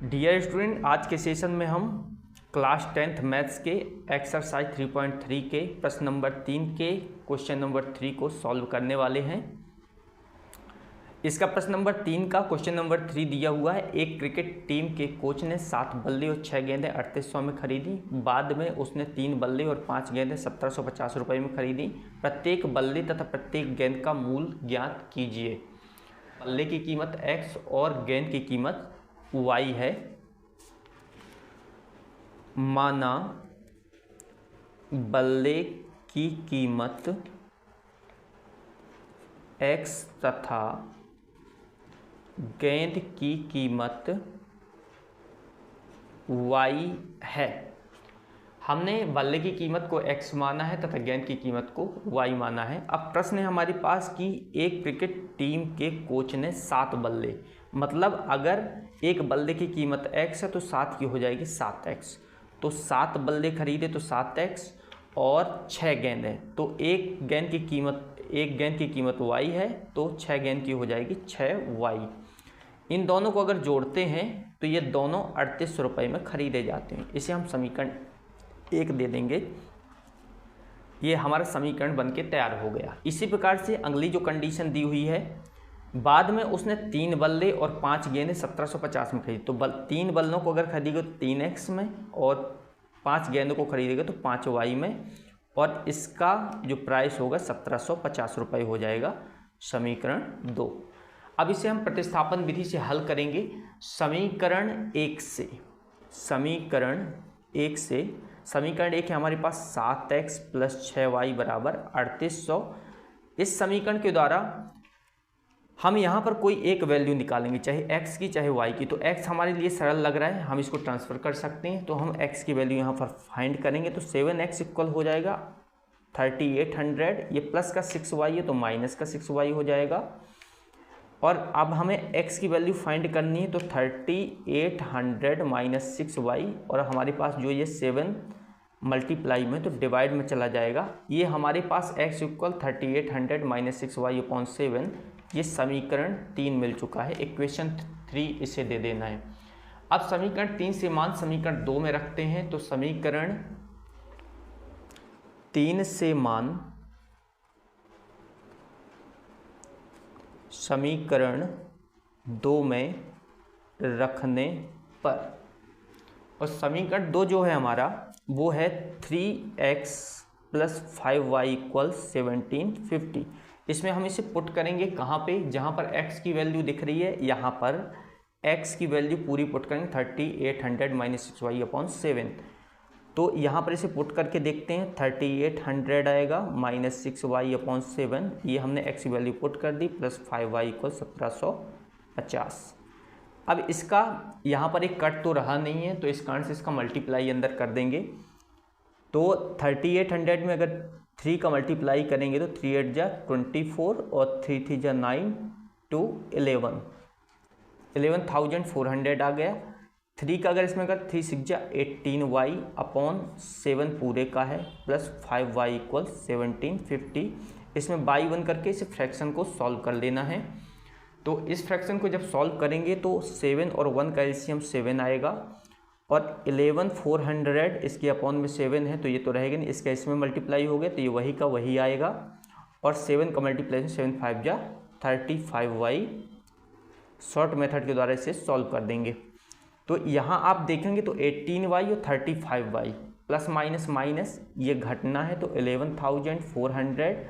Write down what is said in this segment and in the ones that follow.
Dear student, आज के session में हम क्लास 10th मैथ्स के एक्सरसाइज 3.3 के प्रश्न नंबर 3 के क्वेश्चन नंबर 3 को सॉल्व करने वाले हैं। इसका प्रश्न नंबर 3 का क्वेश्चन नंबर 3 दिया हुआ है। एक क्रिकेट टीम के कोच ने 7 बल्ले और 6 गेंदें 3800 में खरीदी। बाद में उसने 3 बल्ले और 5 गेंदें 1750 रुपये में खरीदी। प्रत्येक बल्ले तथा प्रत्येक गेंद का मूल्य ज्ञात कीजिए। बल्ले की कीमत x और गेंद की कीमत y है। माना बल्ले की कीमत x तथा गेंद की कीमत y है। हमने बल्ले की कीमत को x माना है तथा गेंद की कीमत को y माना है। अब प्रश्न है हमारे पास कि एक क्रिकेट टीम के कोच ने 7 बल्ले, मतलब अगर एक बल्ले की कीमत x है तो 7 की हो जाएगी 7x। तो 7 बल्ले खरीदे तो 7x और 6 गेंदें, तो एक गेंद की कीमत y है तो 6 गेंद की हो जाएगी 6y। इन दोनों को अगर जोड़ते हैं तो ये दोनों 3800 रुपये में खरीदे जाते हैं। इसे हम समीकरण 1 दे देंगे। ये हमारा समीकरण बनके तैयार हो गया। इसी प्रकार से अगली जो कंडीशन दी हुई है, बाद में उसने 3 बल्ले और 5 गेंदें 1750 में खरीदी। तो 3 बल्लों को अगर खरीदेगा तो 3x में और 5 गेंदों को खरीदेगा तो 5y में, और इसका जो प्राइस होगा 1750 रुपये हो जाएगा। समीकरण 2। अब इसे हम प्रतिस्थापन विधि से हल करेंगे। समीकरण 1 है हमारे पास 7x + 6y = 3800। इस समीकरण के द्वारा हम यहाँ पर कोई एक वैल्यू निकालेंगे, चाहे x की चाहे y की। तो x हमारे लिए सरल लग रहा है, हम इसको ट्रांसफ़र कर सकते हैं। तो हम x की वैल्यू यहाँ पर फाइंड करेंगे। तो 7x = हो जाएगा 3800। ये प्लस का 6y है तो माइनस का 6y हो जाएगा। और अब हमें x की वैल्यू फाइंड करनी है, तो 3800 - 6y, और हमारे पास जो ये 7 मल्टीप्लाई में तो डिवाइड में चला जाएगा। ये हमारे पास x = 3800 - 6y/7। ये समीकरण 3 मिल चुका है। इक्वेशन 3 इसे दे देना है। अब समीकरण 3 से मान समीकरण 2 में रखते हैं। तो समीकरण 3 से मान समीकरण 2 में रखने पर, और समीकरण 2 जो है हमारा वो है 3x + 5y = 1750। इसमें हम इसे पुट करेंगे कहाँ पे, जहाँ पर x की वैल्यू दिख रही है, यहाँ पर x की वैल्यू पूरी पुट करेंगे 3800 - 6y/7। तो यहाँ पर इसे पुट करके देखते हैं। 3800 आएगा - 6y/7, ये हमने x की वैल्यू पुट कर दी, प्लस 5y = 1750। अब इसका यहाँ पर एक कट तो रहा नहीं है, तो इस कारण से इसका मल्टीप्लाई अंदर कर देंगे। तो 3800 में अगर 3 का मल्टीप्लाई करेंगे तो 3 8 जा 24 और 3 3 जा 9 2 11,400 आ गया। 3 का अगर इसमें अगर 3 6 जा 18y/7 पूरे का है, प्लस 5y = 1750। इसमें बाई 1 करके इस फ्रैक्शन को सॉल्व कर लेना है। तो इस फ्रैक्शन को जब सॉल्व करेंगे तो 7 और 1 का एलसीएम 7 आएगा, और 11,400 इसके अपॉन में 7 है तो ये तो रहेगा नहीं, इसका इसमें मल्टीप्लाई हो गया तो ये वही का वही आएगा। और 7 का मल्टीप्लाई 7 5 जा 35y। शॉर्ट मेथड के द्वारा इसे सॉल्व कर देंगे। तो यहाँ आप देखेंगे तो 18y और 35y प्लस माइनस ये घटना है, तो 11,400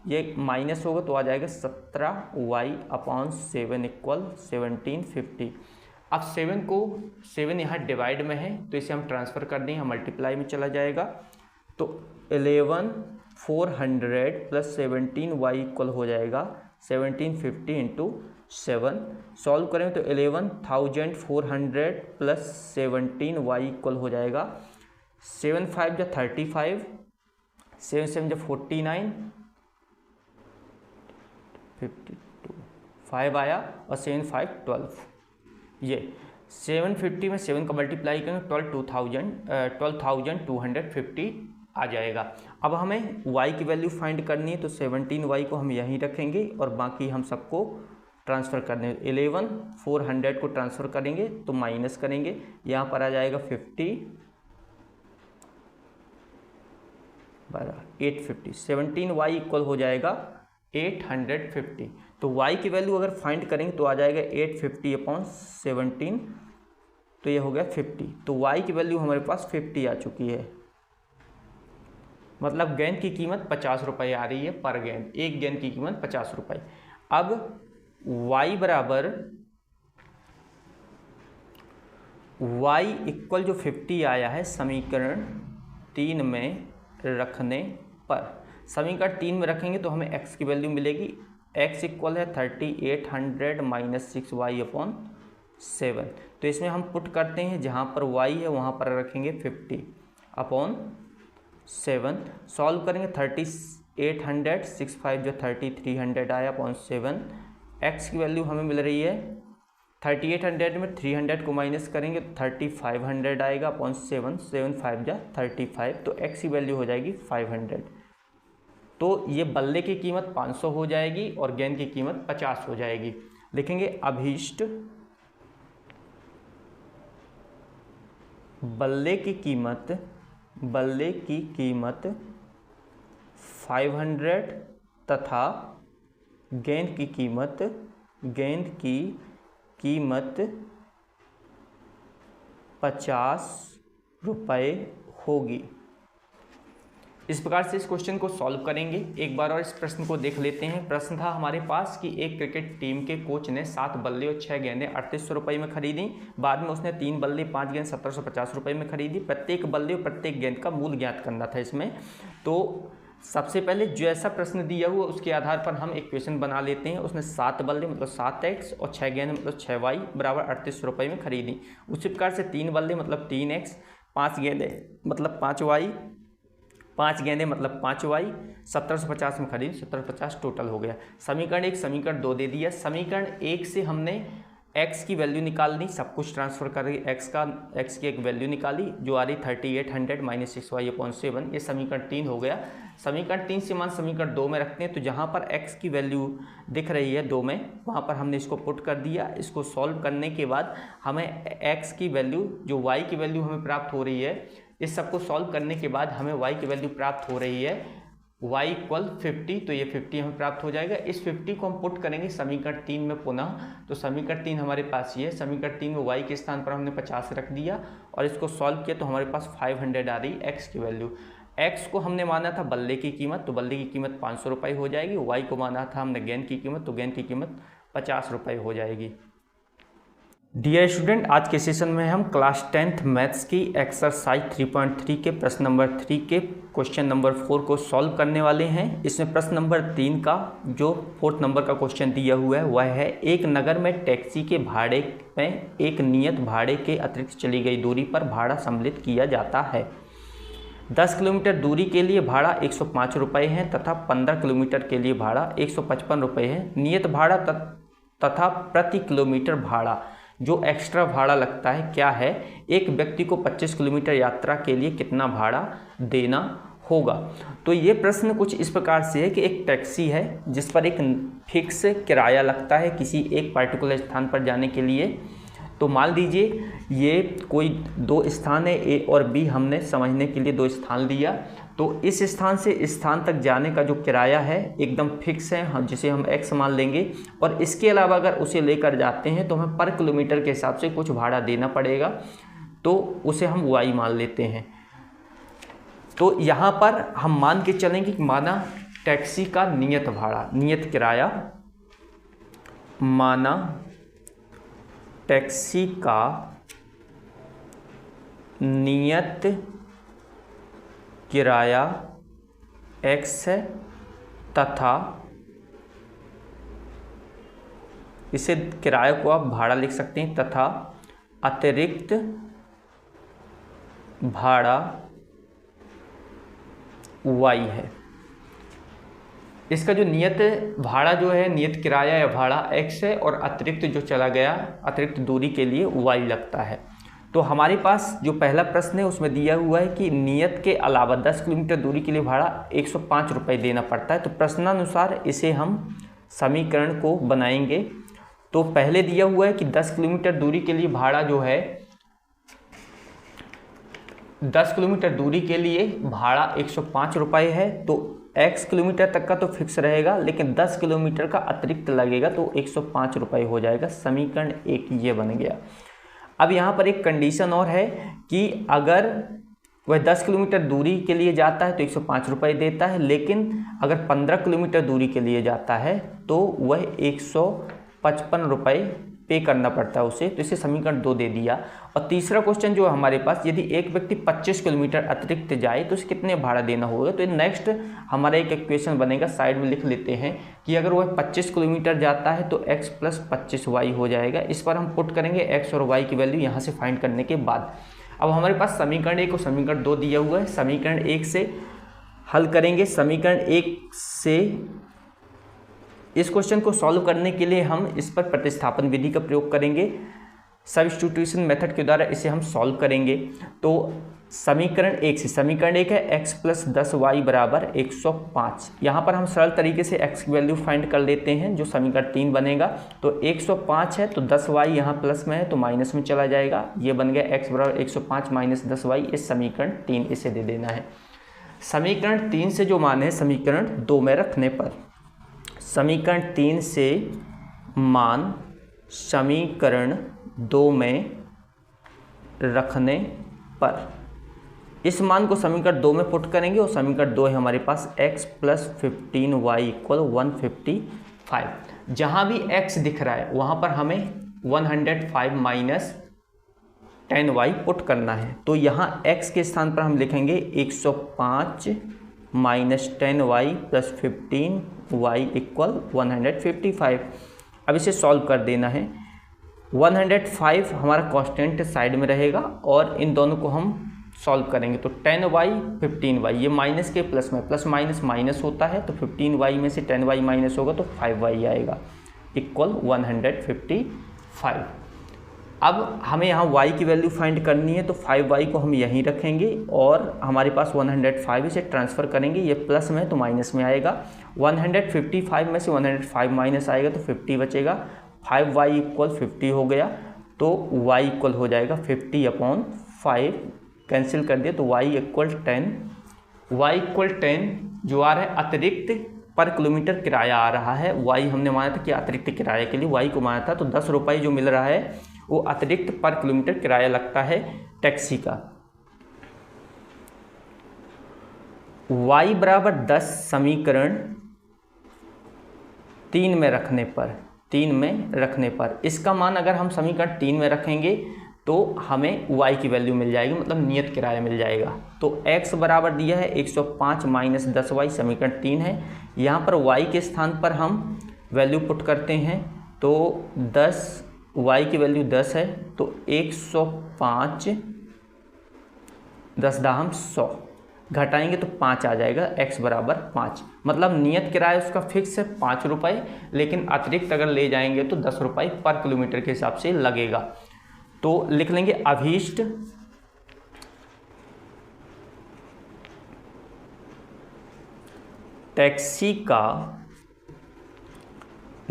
ये माइनस होगा तो आ जाएगा 17y/7 = 1750। अब 7 यहाँ डिवाइड में है तो इसे हम ट्रांसफ़र कर दें, यहाँ मल्टीप्लाई में चला जाएगा। तो 11,400 + 17y = हो जाएगा 1750 × 7। सॉल्व करें तो 11,400 + 17y = हो जाएगा 7 5 जा 35, 7 7 जा 49, 52 5 आया, और 7 5 12। ये 750 में 7 का मल्टीप्लाई करेंगे 12,250 आ जाएगा। अब हमें y की वैल्यू फाइंड करनी है, तो 17y को हम यहीं रखेंगे और बाकी हम सबको ट्रांसफ़र करने 11 400 को ट्रांसफ़र करेंगे तो माइनस करेंगे, यहाँ पर आ जाएगा 50 850 17y इक्वल हो जाएगा 850। तो y की वैल्यू अगर फाइंड करेंगे तो आ जाएगा 850/17, तो ये हो गया 50। तो y की वैल्यू हमारे पास 50 आ चुकी है, मतलब गेंद की कीमत 50 रुपये आ रही है पर गेंद, एक गेंद की कीमत 50 रुपये। अब y बराबर y इक्वल जो 50 आया है समीकरण 3 में रखने पर, समीकरण 3 में रखेंगे तो हमें x की वैल्यू मिलेगी, x इक्वल है 3800 माइनस 6y/7। तो इसमें हम पुट करते हैं, जहाँ पर y है वहाँ पर रखेंगे 50/7, सॉल्व करेंगे 3800 65 जो 3300 आया (7), x की वैल्यू हमें मिल रही है 3800 में 300 को माइनस करेंगे 3500 आएगा (7), 7 5 जा 35, तो x की वैल्यू हो जाएगी 500। तो ये बल्ले की कीमत 500 हो जाएगी और गेंद की कीमत 50 हो जाएगी। लिखेंगे अभीष्ट बल्ले की कीमत 500 तथा गेंद की कीमत 50 रुपये होगी। इस प्रकार से इस क्वेश्चन को सॉल्व करेंगे। एक बार और इस प्रश्न को देख लेते हैं। प्रश्न था हमारे पास कि एक क्रिकेट टीम के कोच ने 7 बल्ले और 6 गेंदें 3800 रुपये में खरीदी। बाद में उसने 3 बल्ले 5 गेंद 1750 रुपये में खरीदी। प्रत्येक बल्ले और प्रत्येक गेंद का मूल ज्ञात करना था इसमें। तो सबसे पहले जैसा प्रश्न दिया हुआ उसके आधार पर हम इक्वेशन बना लेते हैं। उसने 7 बल्ले मतलब 7x और 6 गेंद मतलब 6y बराबर 3800 रुपये में खरीदी। उसी प्रकार से 3 बल्ले मतलब 3x, 5 गेंदें मतलब 5y, 5 गेंदें मतलब 5y, 1750 में खरीदी, 1750 टोटल हो गया। समीकरण 1 समीकरण 2 दे दिया। समीकरण 1 से हमने x की वैल्यू निकालनी, सब कुछ ट्रांसफर करके x की एक वैल्यू निकाली जो आ रही 3800 माइनस 6y/7, ये समीकरण 3 हो गया। समीकरण 3 से मान समीकरण 2 में रखते हैं, तो जहाँ पर x की वैल्यू दिख रही है 2 में, वहाँ पर हमने इसको पुट कर दिया। इसको सॉल्व करने के बाद हमें x की वैल्यू जो y की वैल्यू हमें प्राप्त हो रही है, इस सबको सॉल्व करने के बाद हमें y की वैल्यू प्राप्त हो रही है y इक्वल 50, तो ये 50 हमें प्राप्त हो जाएगा। इस 50 को हम पुट करेंगे समीकरण 3 में पुनः, तो समीकरण 3 हमारे पास ये है। समीकरण 3 में y के स्थान पर हमने 50 रख दिया और इसको सॉल्व किया तो हमारे पास 500 आ रही x की वैल्यू। x को हमने माना था बल्ले की कीमत, तो बल्ले की कीमत 500 रुपये हो जाएगी। y को माना था हमने गेंद की कीमत, तो गेंद की कीमत 50 रुपये हो जाएगी। डियर स्टूडेंट, आज के सेशन में हम क्लास 10th मैथ्स की एक्सरसाइज 3.3 के प्रश्न नंबर 3 के क्वेश्चन नंबर 4 को सॉल्व करने वाले हैं। इसमें प्रश्न नंबर 3 का जो 4th नंबर का क्वेश्चन दिया हुआ है वह है, एक नगर में टैक्सी के भाड़े में एक नियत भाड़े के अतिरिक्त चली गई दूरी पर भाड़ा सम्मिलित किया जाता है। 10 किलोमीटर दूरी के लिए भाड़ा 105 रुपये है तथा 15 किलोमीटर के लिए भाड़ा 155 रुपये है। नियत भाड़ा तथा प्रति किलोमीटर भाड़ा जो एक्स्ट्रा भाड़ा लगता है क्या है। एक व्यक्ति को 25 किलोमीटर यात्रा के लिए कितना भाड़ा देना होगा। तो ये प्रश्न कुछ इस प्रकार से है कि एक टैक्सी है जिस पर एक फिक्स किराया लगता है किसी एक पार्टिकुलर स्थान पर जाने के लिए। तो मान लीजिए ये कोई 2 स्थान है, ए और बी, हमने समझने के लिए 2 स्थान लिया। तो इस स्थान से इस स्थान तक जाने का जो किराया है एकदम फिक्स है, हम जिसे हम x मान लेंगे। और इसके अलावा अगर उसे लेकर जाते हैं तो हमें पर किलोमीटर के हिसाब से कुछ भाड़ा देना पड़ेगा, तो उसे हम y मान लेते हैं। तो यहाँ पर हम मान के चलेंगे कि माना टैक्सी का नियत भाड़ा, नियत किराया, माना टैक्सी का नियत किराया x है तथा इसे किराए को आप भाड़ा लिख सकते हैं, तथा अतिरिक्त भाड़ा y है। इसका जो नियत भाड़ा जो है, नियत किराया या भाड़ा x है और अतिरिक्त जो चला गया अतिरिक्त दूरी के लिए y लगता है। तो हमारे पास जो पहला प्रश्न है उसमें दिया हुआ है कि नियत के अलावा 10 किलोमीटर दूरी के लिए भाड़ा 105 रुपये देना पड़ता है। तो प्रश्नानुसार इसे हम समीकरण को बनाएंगे तो पहले दिया हुआ है कि 10 किलोमीटर दूरी के लिए भाड़ा जो है 10 किलोमीटर दूरी के लिए भाड़ा 105 रुपये है, तो x किलोमीटर तक का तो फिक्स रहेगा, लेकिन 10 किलोमीटर का अतिरिक्त लगेगा तो 105 रुपये हो जाएगा। समीकरण 1 ये बन गया। अब यहाँ पर एक कंडीशन और है कि अगर वह 10 किलोमीटर दूरी के लिए जाता है तो 105 रुपये देता है, लेकिन अगर 15 किलोमीटर दूरी के लिए जाता है तो वह 155 रुपये पे करना पड़ता है उसे। तो इसे समीकरण 2 दे दिया। और तीसरा क्वेश्चन जो हमारे पास, यदि एक व्यक्ति 25 किलोमीटर अतिरिक्त जाए तो उसे कितने भाड़ा देना होगा। तो नेक्स्ट हमारा एक इक्वेशन बनेगा, साइड में लिख लेते हैं कि अगर वह 25 किलोमीटर जाता है तो x + 25y हो जाएगा। इस पर हम पुट करेंगे x और y की वैल्यू यहाँ से फाइंड करने के बाद। अब हमारे पास समीकरण 1 और समीकरण 2 दिया हुआ है। समीकरण 1 से हल करेंगे। समीकरण 1 से इस क्वेश्चन को सॉल्व करने के लिए हम इस पर प्रतिस्थापन विधि का प्रयोग करेंगे। सब्स्टिट्यूशन मेथड के द्वारा इसे हम सॉल्व करेंगे। तो समीकरण 1 से, समीकरण 1 है x + 10y = 105। यहाँ पर हम सरल तरीके से x की वैल्यू फाइंड कर लेते हैं, जो समीकरण 3 बनेगा। तो 105 है तो 10y यहाँ प्लस में है तो माइनस में चला जाएगा। ये बन गया x = 105 - 10y। इस समीकरण 3 इसे दे देना है। समीकरण 3 से जो मान है समीकरण 2 में रखने पर, समीकरण 3 से मान समीकरण 2 में रखने पर, इस मान को समीकरण 2 में पुट करेंगे और समीकरण 2 है हमारे पास x + 15y = 155। जहाँ भी x दिख रहा है वहाँ पर हमें 105 - 10y पुट करना है। तो यहाँ x के स्थान पर हम लिखेंगे 105 - 10y + 15y = 155। अब इसे सॉल्व कर देना है। 105 हमारा कांस्टेंट साइड में रहेगा और इन दोनों को हम सॉल्व करेंगे। तो 10y 15y, ये माइनस के प्लस में, प्लस माइनस माइनस होता है, तो 15y में से 10y माइनस होगा तो 5y आएगा = 155। अब हमें यहाँ y की वैल्यू फाइंड करनी है, तो 5y को हम यहीं रखेंगे और हमारे पास 105 इसे ट्रांसफ़र करेंगे। ये प्लस में है तो माइनस में आएगा। 155 में से 105 माइनस आएगा तो 50 बचेगा। 5y = 50 हो गया, तो y इक्वल हो जाएगा 50/5। कैंसिल कर दिया तो y = 10। y = 10 जो आ रहा है अतिरिक्त पर किलोमीटर किराया आ रहा है। y हमने माना था कि अतिरिक्त किराए के लिए y को माना था, तो 10 रुपये जो मिल रहा है वो अतिरिक्त पर किलोमीटर किराया लगता है टैक्सी का। y = 10 समीकरण 3 में रखने पर, इसका मान अगर हम समीकरण 3 में रखेंगे तो हमें y की वैल्यू मिल जाएगी, मतलब नियत किराया मिल जाएगा। तो x बराबर दिया है 105 - 10y, समीकरण 3 है। यहाँ पर y के स्थान पर हम वैल्यू पुट करते हैं, तो 10, y की वैल्यू 10 है तो 105 10 दाहम 100 घटाएंगे तो 5 आ जाएगा, x = 5। मतलब नियत किराया उसका फिक्स है 5 रुपये, लेकिन अतिरिक्त अगर ले जाएंगे तो 10 रुपये पर किलोमीटर के हिसाब से लगेगा। तो लिख लेंगे अभीष्ट टैक्सी का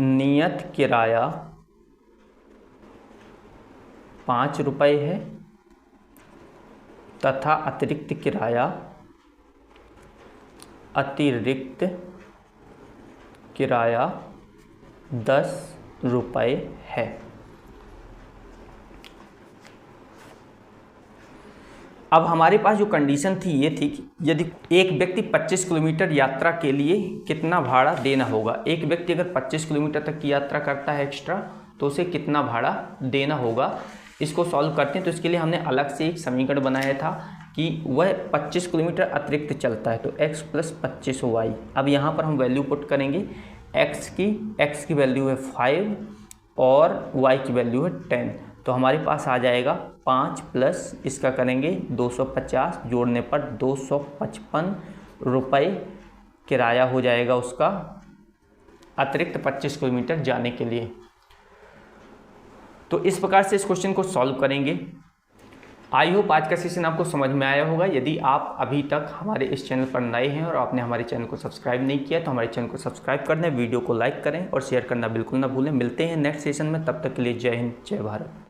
नियत किराया 5 रुपये है तथा अतिरिक्त किराया 10 रुपये है। अब हमारे पास जो कंडीशन थी ये थी कि यदि एक व्यक्ति 25 किलोमीटर यात्रा के लिए कितना भाड़ा देना होगा। एक व्यक्ति अगर 25 किलोमीटर तक की यात्रा करता है एक्स्ट्रा तो उसे कितना भाड़ा देना होगा। इसको सॉल्व करते हैं तो इसके लिए हमने अलग से एक समीकरण बनाया था कि वह 25 किलोमीटर अतिरिक्त चलता है, तो x + 25y। अब यहाँ पर हम वैल्यू पुट करेंगे। x की वैल्यू है 5 और y की वैल्यू है 10, तो हमारे पास आ जाएगा 5 प्लस इसका करेंगे 250, जोड़ने पर 255 रुपये किराया हो जाएगा उसका अतिरिक्त 25 किलोमीटर जाने के लिए। तो इस प्रकार से इस क्वेश्चन को सॉल्व करेंगे। आई होप आज का सेशन आपको समझ में आया होगा। यदि आप अभी तक हमारे इस चैनल पर नए हैं और आपने हमारे चैनल को सब्सक्राइब नहीं किया तो हमारे चैनल को सब्सक्राइब कर दें, वीडियो को लाइक करें और शेयर करना बिल्कुल ना भूलें। मिलते हैं नेक्स्ट सेशन में, तब तक के लिए जय हिंद, जय भारत।